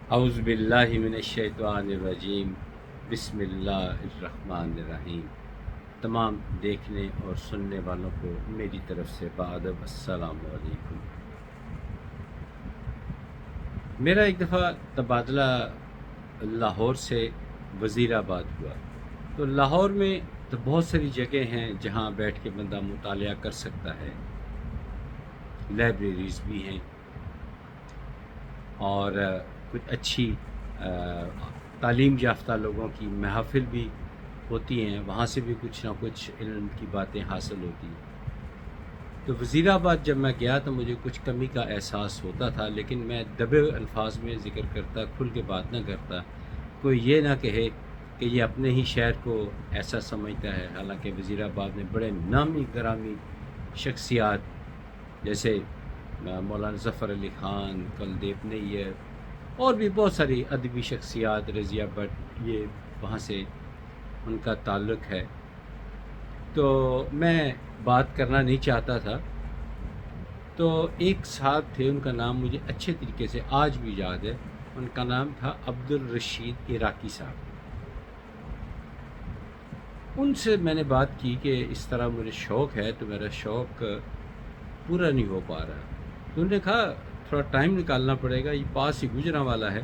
اعوذ باللہ من الشیطان الرجیم، بسم اللہ الرحمن الرحیم۔ تمام دیکھنے اور سننے والوں کو میری طرف سے بادب السلام علیکم۔ میرا ایک دفعہ تبادلہ لاہور سے وزیر آباد ہوا، تو لاہور میں تو بہت ساری جگہ ہیں جہاں بیٹھ کے بندہ مطالعہ کر سکتا ہے، لائبریریز بھی ہیں اور کچھ اچھی تعلیم یافتہ لوگوں کی محافل بھی ہوتی ہیں، وہاں سے بھی کچھ نہ کچھ علم کی باتیں حاصل ہوتی ہیں۔ تو وزیر آباد جب میں گیا تو مجھے کچھ کمی کا احساس ہوتا تھا، لیکن میں دبے الفاظ میں ذکر کرتا، کھل کے بات نہ کرتا، کوئی یہ نہ کہے کہ یہ اپنے ہی شہر کو ایسا سمجھتا ہے، حالانکہ وزیر آباد میں بڑے نامی گرامی شخصیات جیسے مولانا ظفر علی خان، کلدیپ نیر اور بھی بہت ساری ادبی شخصیات، رضیہ بٹ، یہ وہاں سے ان کا تعلق ہے۔ تو میں بات کرنا نہیں چاہتا تھا، تو ایک صاحب تھے، ان کا نام مجھے اچھے طریقے سے آج بھی یاد ہے، ان کا نام تھا عبدالرشید عراقی صاحب۔ ان سے میں نے بات کی کہ اس طرح مجھے شوق ہے، تو میرا شوق پورا نہیں ہو پا رہا۔ تو انہوں نے کہا تھوڑا ٹائم نکالنا پڑے گا، یہ پاس ہی گزرا والا ہے،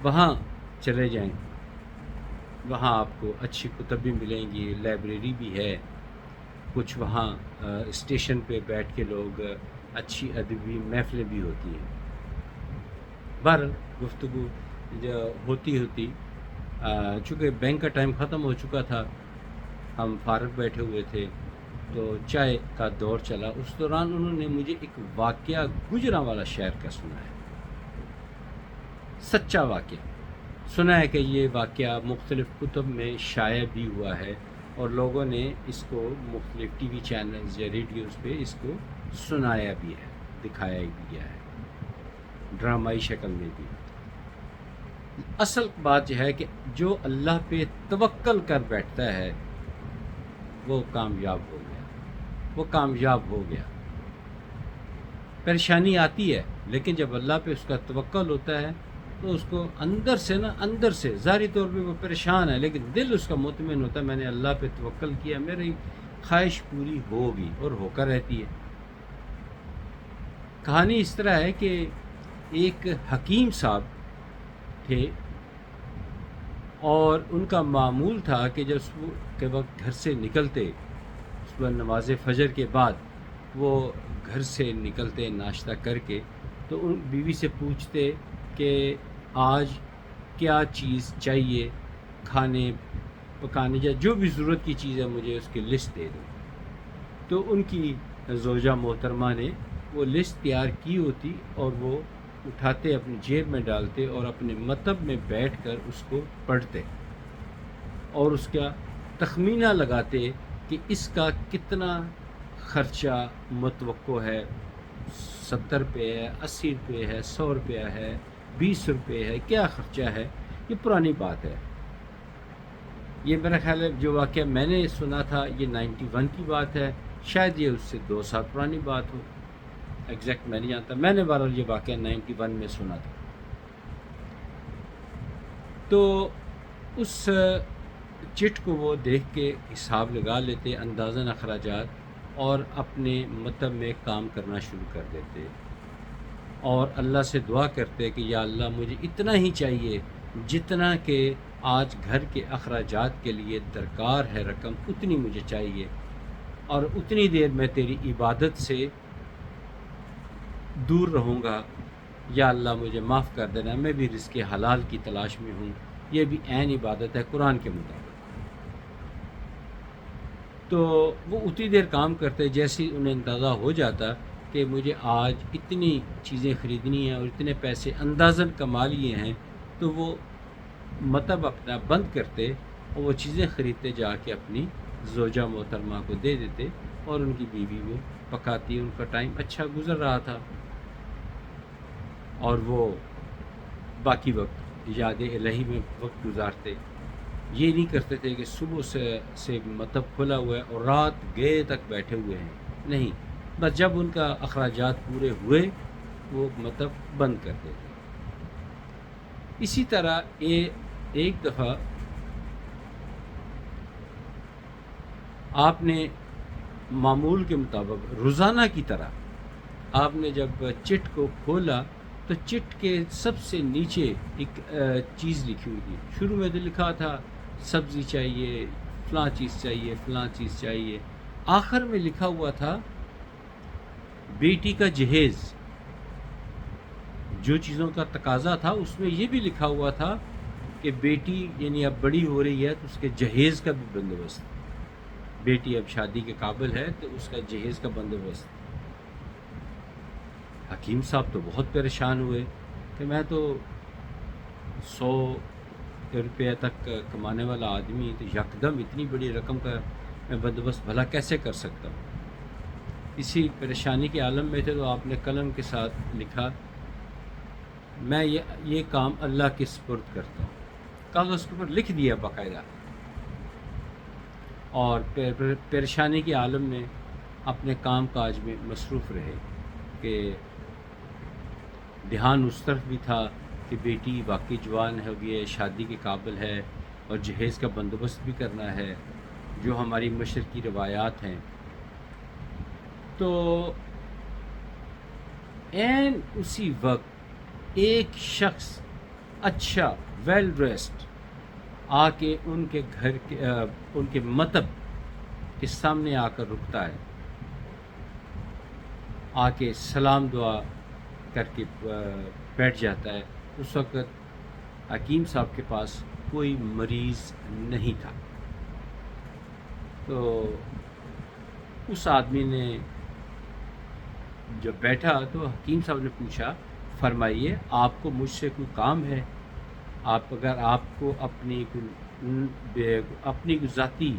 وہاں چلے جائیں، وہاں آپ کو اچھی کتب بھی ملیں گی، لائبریری بھی ہے، کچھ وہاں اسٹیشن پہ بیٹھ کے لوگ اچھی ادبی محفلیں بھی ہوتی ہیں۔ بہرحال گفتگو جو ہوتی چونکہ بینک کا ٹائم ختم ہو چکا تھا، ہم فارغ بیٹھے ہوئے تھے، تو چائے کا دور چلا۔ اس دوران انہوں نے مجھے ایک واقعہ گجرانوالہ شہر کا سنا ہے، سچا واقعہ سنا ہے کہ یہ واقعہ مختلف کتب میں شائع بھی ہوا ہے اور لوگوں نے اس کو مختلف ٹی وی چینلز یا ریڈیوز پہ اس کو سنایا بھی ہے، دکھایا بھی گیا ہے ڈرامائی شکل میں بھی۔ اصل بات یہ ہے کہ جو اللہ پہ توکل کر بیٹھتا ہے وہ کامیاب ہو گیا، وہ کامیاب ہو گیا۔ پریشانی آتی ہے، لیکن جب اللہ پہ اس کا توکل ہوتا ہے تو اس کو اندر سے ظاہری طور پہ وہ پریشان ہے، لیکن دل اس کا مطمئن ہوتا ہے، میں نے اللہ پہ توکل کیا، میری خواہش پوری ہوگی اور ہو کر رہتی ہے۔ کہانی اس طرح ہے کہ ایک حکیم صاحب تھے اور ان کا معمول تھا کہ جب صبح کے وقت گھر سے نکلتے، صبح نماز فجر کے بعد وہ گھر سے نکلتے ناشتہ کر کے، تو ان بیوی سے پوچھتے کہ آج کیا چیز چاہیے کھانے پکانے یا جو بھی ضرورت کی چیز ہے، مجھے اس کی لسٹ دے دو۔ تو ان کی زوجہ محترمہ نے وہ لسٹ تیار کی ہوتی اور وہ اٹھاتے، اپنی جیب میں ڈالتے اور اپنے مطب میں بیٹھ کر اس کو پڑھتے اور اس کا تخمینہ لگاتے کہ اس کا کتنا خرچہ متوقع ہے، 70 روپے ہے، 80 روپے ہے، 100 روپیہ ہے، 20 روپے ہے، کیا خرچہ ہے۔ یہ پرانی بات ہے، یہ میرا خیال ہے جو واقعہ میں نے سنا تھا یہ 91 کی بات ہے، شاید یہ اس سے 2 سال پرانی بات ہو، ایگزیکٹ میں نہیں جانتا۔ میں نے بہرحال یہ واقعہ 91 میں سنا تھا۔ تو اس چٹ کو وہ دیکھ کے حساب لگا لیتے، اندازاً اخراجات، اور اپنے مطلب میں کام کرنا شروع کر دیتے اور اللہ سے دعا کرتے کہ یا اللہ مجھے اتنا ہی چاہیے جتنا کہ آج گھر کے اخراجات کے لیے درکار ہے رقم، اتنی مجھے چاہیے، اور اتنی دیر میں تیری عبادت سے دور رہوں گا، یا اللہ مجھے معاف کر دینا، میں بھی رزق حلال کی تلاش میں ہوں، یہ بھی عین عبادت ہے قرآن کے مطابق۔ تو وہ اتنی دیر کام کرتے جیسے انہیں اندازہ ہو جاتا کہ مجھے آج اتنی چیزیں خریدنی ہیں اور اتنے پیسے اندازاً کما لیے ہیں، تو وہ مطلب اپنا بند کرتے اور وہ چیزیں خریدتے، جا کے اپنی زوجہ محترمہ کو دے دیتے اور ان کی بیوی وہ پکاتی، ان کا ٹائم اچھا گزر رہا تھا اور وہ باقی وقت یاد الہی میں وقت گزارتے۔ یہ نہیں کرتے تھے کہ صبح سے مطلب کھلا ہوا ہے اور رات گئے تک بیٹھے ہوئے ہیں، نہیں، بس جب ان کا اخراجات پورے ہوئے وہ مطلب بند کر دیتے۔ اسی طرح ایک دفعہ آپ نے معمول کے مطابق روزانہ کی طرح آپ نے جب چٹ کو کھولا تو چٹ کے سب سے نیچے ایک چیز لکھی ہوئی تھی. شروع میں تو لکھا تھا سبزی چاہیے، فلاں چیز چاہیے، فلاں چیز چاہیے. آخر میں لکھا ہوا تھا بیٹی کا جہیز. جو چیزوں کا تقاضا تھا اس میں یہ بھی لکھا ہوا تھا کہ بیٹی یعنی اب بڑی ہو رہی ہے تو اس کے جہیز کا بھی بندوبست. بیٹی اب شادی کے قابل ہے تو اس کا جہیز کا بندوبست. حکیم صاحب تو بہت پریشان ہوئے کہ میں تو 100 روپے تک کمانے والا آدمی تو یکدم اتنی بڑی رقم کا میں بندوبست بھلا کیسے کر سکتا ہوں. اسی پریشانی کے عالم میں تھے تو آپ نے قلم کے ساتھ لکھا میں یہ کام اللہ کے سپرد کرتا ہوں. کاغذ کے اوپر لکھ دیا باقاعدہ. اور پریشانی کے عالم میں اپنے کام کاج میں مصروف رہے کہ دھیان اس طرف بھی تھا کہ بیٹی واقعی جوان ہو گئی ہے، شادی کے قابل ہے اور جہیز کا بندوبست بھی کرنا ہے جو ہماری مشرقی روایات ہیں. تو عین اسی وقت ایک شخص اچھا ویل ڈریسڈ آ کے ان کے گھر کے ان کے مطب کے سامنے آ کر رکتا ہے، آ کے سلام دعا کر کے بیٹھ جاتا ہے. اس وقت حکیم صاحب کے پاس کوئی مریض نہیں تھا. تو اس آدمی نے جب بیٹھا تو حکیم صاحب نے پوچھا فرمائیے آپ کو مجھ سے کوئی کام ہے؟ اگر آپ کو اپنی کوئی ذاتی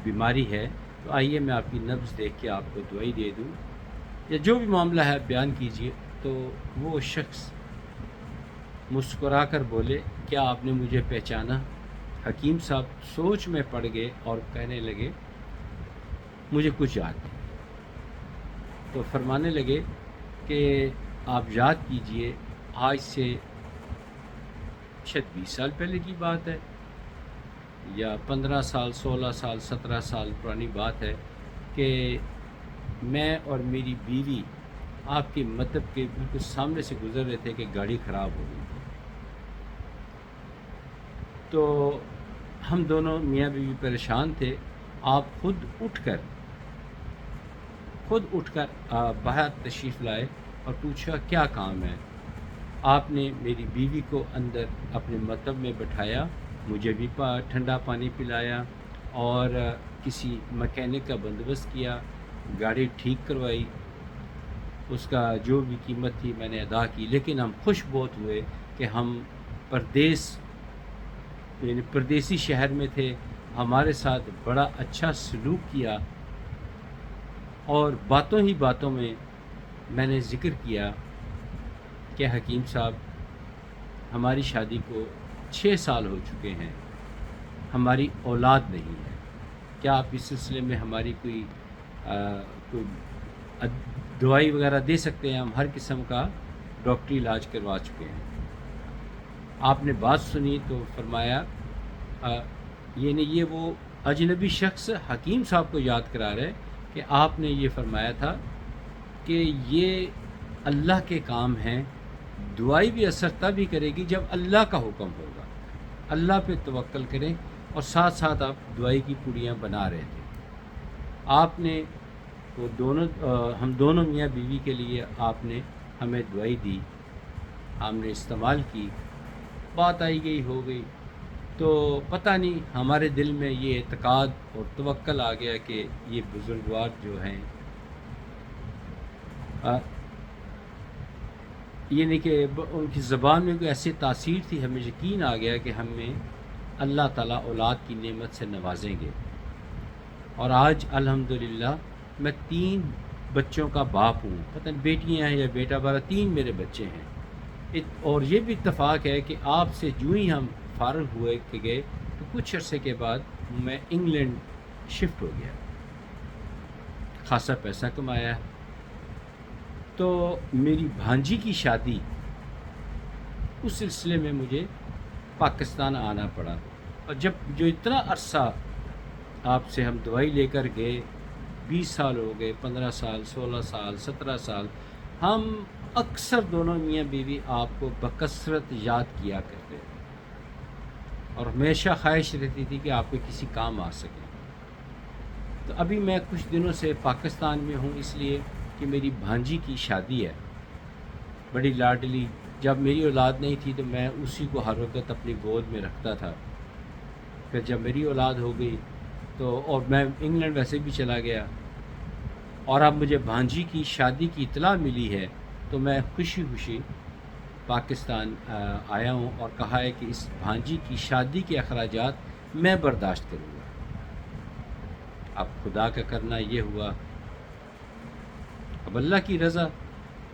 بیماری ہے تو آئیے میں آپ کی نبض دیکھ کے آپ کو دوائی دے دوں یا جو بھی معاملہ ہے بیان کیجئے. تو وہ شخص مسکرا کر بولے کیا آپ نے مجھے پہچانا؟ حکیم صاحب سوچ میں پڑ گئے اور کہنے لگے مجھے کچھ یاد نہیں. تو فرمانے لگے کہ آپ یاد کیجئے آج سے شاید 20 سال پہلے کی بات ہے یا 15 سال 16 سال 17 سال پرانی بات ہے کہ میں اور میری بیوی آپ کے مطلب کے بالکل سامنے سے گزر رہے تھے کہ گاڑی خراب ہو گئی. تو ہم دونوں میاں بیوی پریشان تھے. آپ خود اٹھ کر باہر تشریف لائے اور پوچھا کیا کام ہے. آپ نے میری بیوی کو اندر اپنے مطب میں بٹھایا، مجھے بھی ٹھنڈا پانی پلایا اور کسی مکینک کا بندوبست کیا، گاڑی ٹھیک کروائی. اس کا جو بھی قیمت تھی میں نے ادا کی. لیکن ہم خوش بہت ہوئے کہ ہم پردیسی شہر میں تھے، ہمارے ساتھ بڑا اچھا سلوک کیا. اور باتوں ہی باتوں میں میں نے ذکر کیا کہ حکیم صاحب ہماری شادی کو 6 سال ہو چکے ہیں، ہماری اولاد نہیں ہے، کیا آپ اس سلسلے میں ہماری کوئی دوائی وغیرہ دے سکتے ہیں؟ ہم ہر قسم کا ڈاکٹری علاج کروا چکے ہیں. آپ نے بات سنی تو فرمایا یہ وہ اجنبی شخص حکیم صاحب کو یاد کرا رہے کہ آپ نے یہ فرمایا تھا کہ یہ اللہ کے کام ہیں، دعائی بھی اثر تب ہی کرے گی جب اللہ کا حکم ہوگا. اللہ پہ توکل کریں. اور ساتھ ساتھ آپ دعائی کی پوڑیاں بنا رہے تھے. آپ نے ہم دونوں میاں بیوی کے لیے آپ نے ہمیں دوائی دی، ہم نے استعمال کی، بات آئی گئی ہو گئی. تو پتہ نہیں ہمارے دل میں یہ اعتقاد اور توکل آ گیا کہ یہ بزرگوار جو ہیں یعنی کہ ان کی زبان میں کوئی ایسی تاثیر تھی، ہمیں یقین آ گیا کہ ہمیں اللہ تعالیٰ اولاد کی نعمت سے نوازیں گے. اور آج الحمدللہ میں 3 بچوں کا باپ ہوں. پتہ نہیں بیٹیاں ہیں یا بیٹا، 3 میرے بچے ہیں. اور یہ بھی اتفاق ہے کہ آپ سے جو ہی ہم فارغ ہوئے کہ گئے تو کچھ عرصے کے بعد میں انگلینڈ شفٹ ہو گیا، خاصا پیسہ کمایا. تو میری بھانجی کی شادی اس سلسلے میں مجھے پاکستان آنا پڑا. اور جب جو اتنا عرصہ آپ سے ہم دوائی لے کر گئے، 20 سال ہو گئے، 15 سال، 16 سال، 17 سال، ہم اکثر دونوں میاں بیوی آپ کو بکثرت یاد کیا کرتے تھے اور ہمیشہ خواہش رہتی تھی کہ آپ کے کسی کام آ سکے. تو ابھی میں کچھ دنوں سے پاکستان میں ہوں، اس لیے کہ میری بھانجی کی شادی ہے، بڑی لاڈلی. جب میری اولاد نہیں تھی تو میں اسی کو ہر وقت اپنی گود میں رکھتا تھا. پھر جب میری اولاد ہو گئی تو اور میں انگلینڈ ویسے بھی چلا گیا، اور اب مجھے بھانجی کی شادی کی اطلاع ملی ہے تو میں خوشی خوشی پاکستان آیا ہوں اور کہا ہے کہ اس بھانجی کی شادی کے اخراجات میں برداشت کروں گا. اب خدا کا کرنا یہ ہوا، اب اللہ کی رضا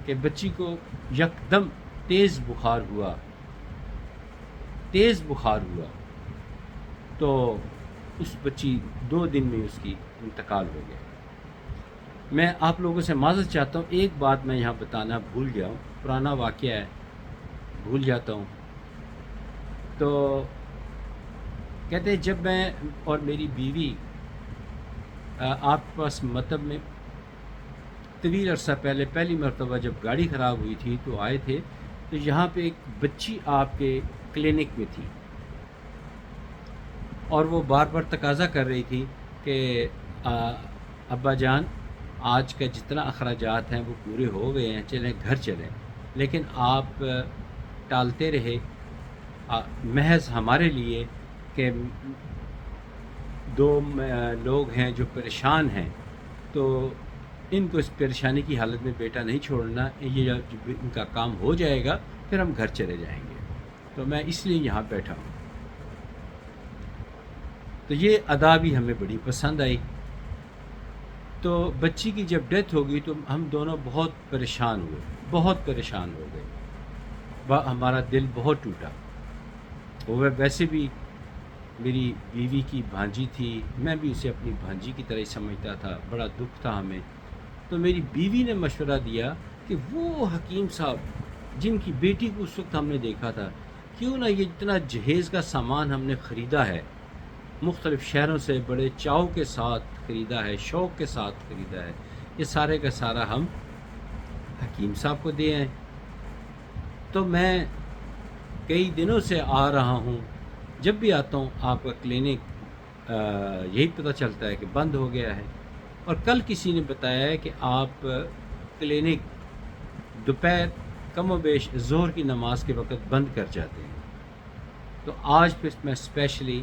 کہ بچی کو یکدم تیز بخار ہوا تو اس بچی 2 دن میں اس کی انتقال ہو گیا. میں آپ لوگوں سے معذرت چاہتا ہوں، ایک بات میں یہاں بتانا بھول گیا ہوں، پرانا واقعہ ہے، بھول جاتا ہوں. تو کہتے ہیں جب میں اور میری بیوی آپ کے پاس مطلب میں طویل عرصہ پہلے پہلی مرتبہ جب گاڑی خراب ہوئی تھی تو آئے تھے، تو یہاں پہ ایک بچی آپ کے کلینک میں تھی اور وہ بار بار تقاضا کر رہی تھی کہ ابا جان آج کا جتنا اخراجات ہیں وہ پورے ہو گئے ہیں، چلیں گھر چلیں. لیکن آپ ٹالتے رہے محض ہمارے لیے کہ 2 لوگ ہیں جو پریشان ہیں، تو ان کو اس پریشانی کی حالت میں بیٹا نہیں چھوڑنا، یہ جب ان کا کام ہو جائے گا پھر ہم گھر چلے جائیں گے. تو میں اس لیے یہاں بیٹھا ہوں. تو یہ ادا بھی ہمیں بڑی پسند آئی. تو بچی کی جب ڈیتھ ہو گئی تو ہم دونوں بہت پریشان ہو گئے. ہمارا دل بہت ٹوٹا. وہ ویسے بھی میری بیوی کی بھانجی تھی، میں بھی اسے اپنی بھانجی کی طرح ہی سمجھتا تھا، بڑا دکھ تھا ہمیں. تو میری بیوی نے مشورہ دیا کہ وہ حکیم صاحب جن کی بیٹی کو اس وقت ہم نے دیکھا تھا، کیوں نہ یہ اتنا جہیز کا سامان ہم نے خریدا ہے، مختلف شہروں سے بڑے چاؤ کے ساتھ خریدا ہے، شوق کے ساتھ خریدا ہے، یہ سارے کا سارا ہم حکیم صاحب کو دے آئیں. تو میں کئی دنوں سے آ رہا ہوں، جب بھی آتا ہوں آپ کا کلینک یہی پتہ چلتا ہے کہ بند ہو گیا ہے. اور کل کسی نے بتایا ہے کہ آپ کلینک دوپہر کم و بیش ظہر کی نماز کے وقت بند کر جاتے ہیں. تو آج پھر میں اسپیشلی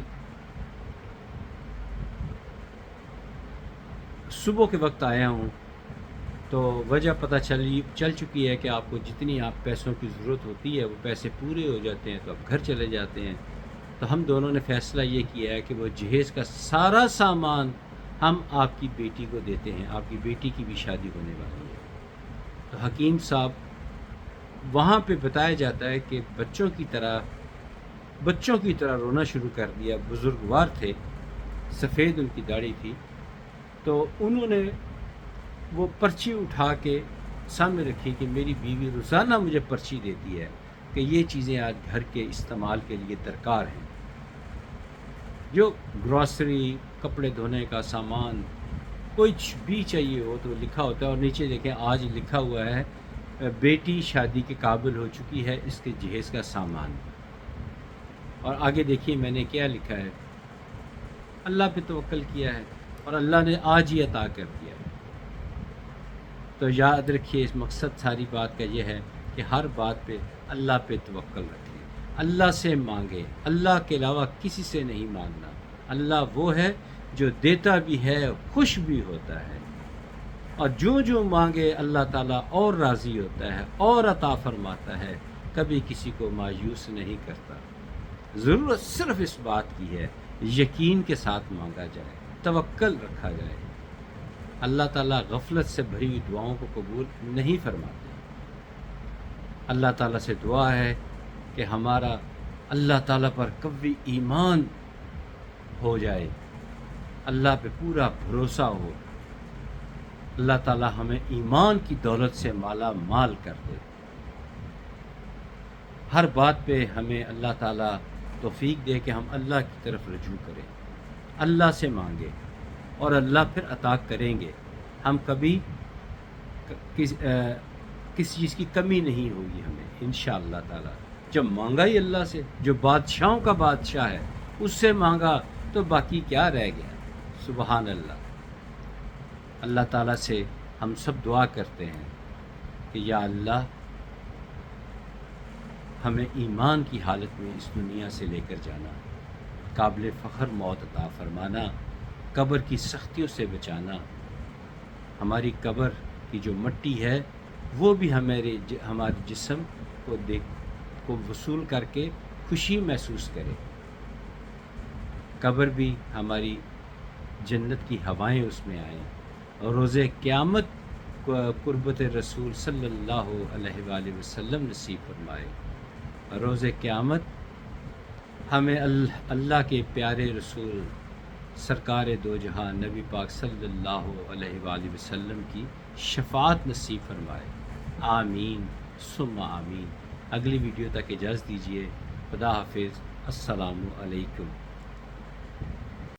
صبح کے وقت آیا ہوں. تو وجہ پتہ چل چکی ہے کہ آپ کو جتنی آپ پیسوں کی ضرورت ہوتی ہے وہ پیسے پورے ہو جاتے ہیں تو آپ گھر چلے جاتے ہیں. تو ہم دونوں نے فیصلہ یہ کیا ہے کہ وہ جہیز کا سارا سامان ہم آپ کی بیٹی کو دیتے ہیں. آپ کی بیٹی کی بھی شادی ہونے والی ہے. تو حکیم صاحب وہاں پہ بتایا جاتا ہے کہ بچوں کی طرح رونا شروع کر دیا. بزرگوار تھے، سفید ان کی داڑھی تھی. تو انہوں نے وہ پرچی اٹھا کے سامنے رکھی کہ میری بیوی روزانہ مجھے پرچی دیتی ہے کہ یہ چیزیں آج گھر کے استعمال کے لیے درکار ہیں، جو گروسری، کپڑے دھونے کا سامان، کچھ بھی چاہیے ہو تو لکھا ہوتا ہے. اور نیچے دیکھیں آج لکھا ہوا ہے بیٹی شادی کے قابل ہو چکی ہے، اس کے جہیز کا سامان. اور آگے دیکھیے میں نے کیا لکھا ہے، اللہ پہ توکل کیا ہے اور اللہ نے آج ہی عطا کر دیا ہے. تو یاد رکھیے اس مقصد ساری بات کا یہ ہے کہ ہر بات پہ اللہ پہ توکل رکھیں، اللہ سے مانگے، اللہ کے علاوہ کسی سے نہیں مانگنا. اللہ وہ ہے جو دیتا بھی ہے، خوش بھی ہوتا ہے، اور جو مانگے اللہ تعالیٰ اور راضی ہوتا ہے اور عطا فرماتا ہے، کبھی کسی کو مایوس نہیں کرتا. ضرورت صرف اس بات کی ہے یقین کے ساتھ مانگا جائے، توکل رکھا جائے. اللہ تعالیٰ غفلت سے بھری ہوئی دعاؤں کو قبول نہیں فرماتے. اللہ تعالیٰ سے دعا ہے کہ ہمارا اللہ تعالیٰ پر قوی ایمان ہو جائے، اللہ پہ پورا بھروسہ ہو، اللہ تعالیٰ ہمیں ایمان کی دولت سے مالا مال کر دے. ہر بات پہ ہمیں اللہ تعالیٰ توفیق دے کہ ہم اللہ کی طرف رجوع کریں، اللہ سے مانگیں اور اللہ پھر عطا کریں گے. ہم کبھی کسی چیز کی کمی نہیں ہوگی ہمیں انشاءاللہ تعالیٰ. جب مانگا ہی اللہ سے، جو بادشاہوں کا بادشاہ ہے اس سے مانگا تو باقی کیا رہ گیا. سبحان اللہ. اللہ تعالیٰ سے ہم سب دعا کرتے ہیں کہ یا اللہ ہمیں ایمان کی حالت میں اس دنیا سے لے کر جانا، قابل فخر موت عطا فرمانا، قبر کی سختیوں سے بچانا. ہماری قبر کی جو مٹی ہے وہ بھی ہمارے جسم کو وصول کر کے خوشی محسوس کرے. قبر بھی ہماری جنت کی ہوائیں اس میں آئیں اور روز قیامت قربت رسول صلی اللہ علیہ وآلہ وسلم نصیب فرمائے. روز قیامت ہمیں اللہ کے پیارے رسول سرکار دو جہاں نبی پاک صلی اللہ علیہ وآلہ وسلم کی شفاعت نصیب فرمائے. آمین ثم آمین. اگلی ویڈیو تک اجازت دیجیے. خدا حافظ. السلام علیکم.